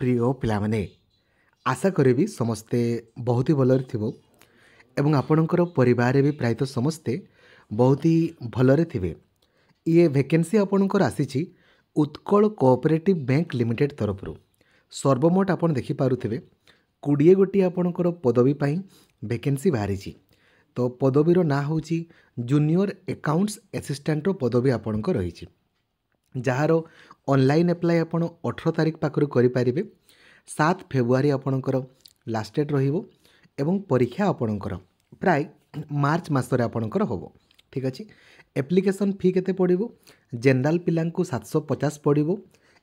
प्रिय पिलामाने आशा करी समस्ते बहुत ही भलरे थिबो एवं आपणकर परिवार भी प्रायतः समस्ते बहुत ही भलरे थिबे। ये वैकेंसी आपणकर आसीची उत्कल कोऑपरेटिव बैंक लिमिटेड तरफ सर्वमोट आपन देखि पारुथिबे 20 गोटी आपणकर पदवी पाई वैकेंसी बाहरी। तो पदवीर ना होची जूनियर अकाउंट्स असिस्टेंट पदवी आपणकर रही जार ऑनलाइन एप्लाई आपण 18 तारिख पाखरु करि पारिबे। 7 फेब्रुआरी आपणकर लास्ट डेट रहिबो एवं परीक्षा आपणकर प्राय मार्च मासरे आपणकर होबो। ठीक अछि। एप्लिकेशन फी केते पड़िबो? जनरल पिलांकु 750 पड़िबो।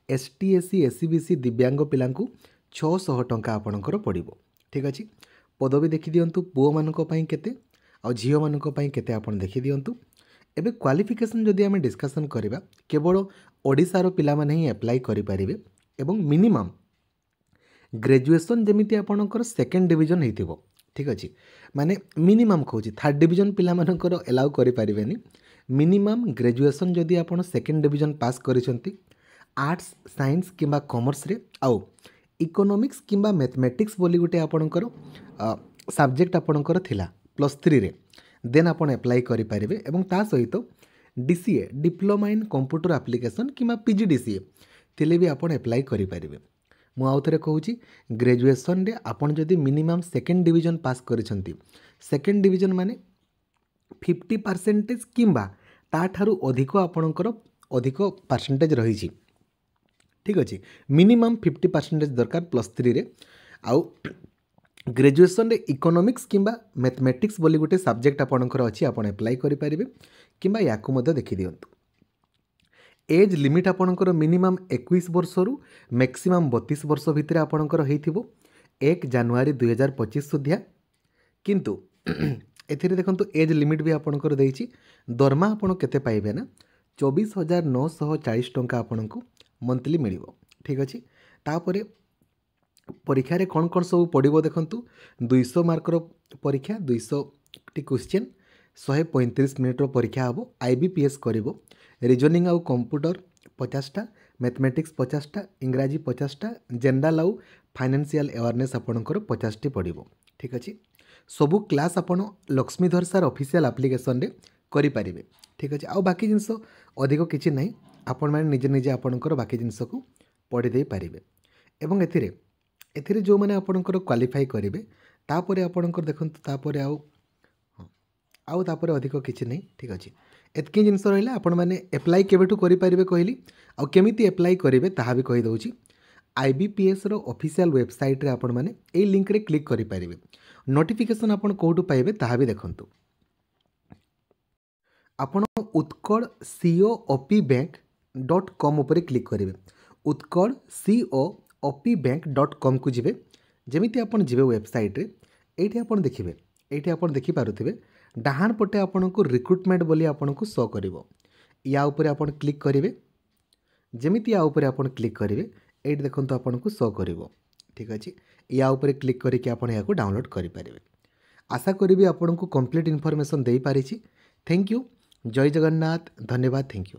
एसटी एससी एससी बीसी दिव्यांग पिलांकु 600 टंका आपणकर पड़िबो। ठीक अछि। पदवी देखि दियंतु पुओ मानको पई केते आ झियो मानको पई केते आपण देखि दियंतु। एबे क्वालिफिकेशन जदि आमे डिस्कशन करिबा केवल ओडिसार पिला माने ही अप्लाई करि परिबे एवं मिनिमम ग्रेजुएशन जमिति आपणकर सेकेंड डिवीजन हेतिबो। ठीक अछि। माने मिनिमम कहूची थर्ड डिवीजन पिला मानकर अलाउ करि परिबेनी। मिनिमम ग्रेजुएशन जदि आपण सेकेंड डिवीजन पास करिसंती आर्ट्स साइंस किंबा कॉमर्स रे आउ इकोनॉमिक्स किंबा मैथमेटिक्स बोली गुटे आपणकर सब्जेक्ट आपणकर थिला +3 रे देन आपण अप्लाई करि परिबे एवं ता सहित DCA diploma in computer application किंबा पीजीडीसीए थिले भी आपण अप्लाई करि परिबे। मु आउ थरे कहूची ग्रेजुएशन रे आपण जदि मिनिमम सेकेंड डिवीजन पास करिसंती सेकेंड डिवीजन माने 50% किंबा ता ठारू अधिक आपणकर अधिक परसेंटेज रही। ठीक अछि। मिनिमम 50% दरकार +3 रे आउ ग्रेजुएशन रे इकोनॉमिक्स किंबा मैथमेटिक्स बोली गोटे सब्जेक्ट आपणकर अछि आपण अप्लाई करि परिबे किंबा याकु मध्य देखि दियंतु। एज लिमिट आपणकर मिनिमम 21 वर्ष रु मैक्सिमम 32 वर्ष भितर आपणकर हेइथिबो 1 जनवरी 2025 सुधिया। किंतु एथिरे देखंतु एज लिमिट भी आपणकर देइछि। दरमा आपण केते पाइबे ना 24,940 टंका आपणको मंथली मिलिबो। ठीक अछि। तापरे परीक्षा रे कौन कौन सब पड़ो देखु 200 मार्कर परीक्षा 200 टी क्वेश्चन 135 मिनिट परीक्षा हम आईबीपीएस करिवो रीजनिंग आउ कंप्यूटर 50टा मैथमेटिक्स 50टा इंग्राजी 50टा जनरल आउ फाइनेंशियल अवेयरनेस आपणकर 50टी पड़ो। ठीक अच्छे। सबू क्लास आपण लक्ष्मीधर सार ऑफिशियल एप्लिकेशन रे करि पारिबे। ठीक अच्छे। आउ बाकी जिनस अधिक किछि नै आपण माने निजे निजे आपणकर बाकी जिनस को पढ़ी दे पारिबे एवं एथिरे जो मैंने आपणकर क्वालिफाई करेंगे तापर आपणकर देखंतु तापर आउ तापर अधिक किछि नै। ठीक अछि। एतकी जिनस रहिला आपण माने अप्लाई केबेठु करि पारिबे कहली आ केमिति अप्लाई करेंगे ताहा भी कहि दउछि। आईबीपीएस रो ऑफिशियल वेबसाइट रे आपण माने एई लिंक रे क्लिक करि पारिबे। नोटिफिकेशन आपण कोठु पाइबे ताहा भी देखंतु। आपण उत्कल coopbank.com उपरे क्लिक करेंगे। उत्कल coopbank.com को जिबे जेमिति आपण जिबे वेबसाइट रे एठी आपण देखिबे एठी आपण देखि पारुथिबे डाहाण पटे आपण को रिक्रुटमेंट बोली आपण को शो करिवो। या ऊपर आपण क्लिक करिवे जेमिति या ऊपर आपण क्लिक करिवे एठी देखंतु आपण को शो करिवो। ठीक अछि। या ऊपर क्लिक करिके आपण याको डाउनलोड करि पारिबे। आशा करिबे आपण को कंप्लीट इन्फॉर्मेशन देई पारिछि। Thank you. जय जगन्नाथ। धन्यवाद। Thank you.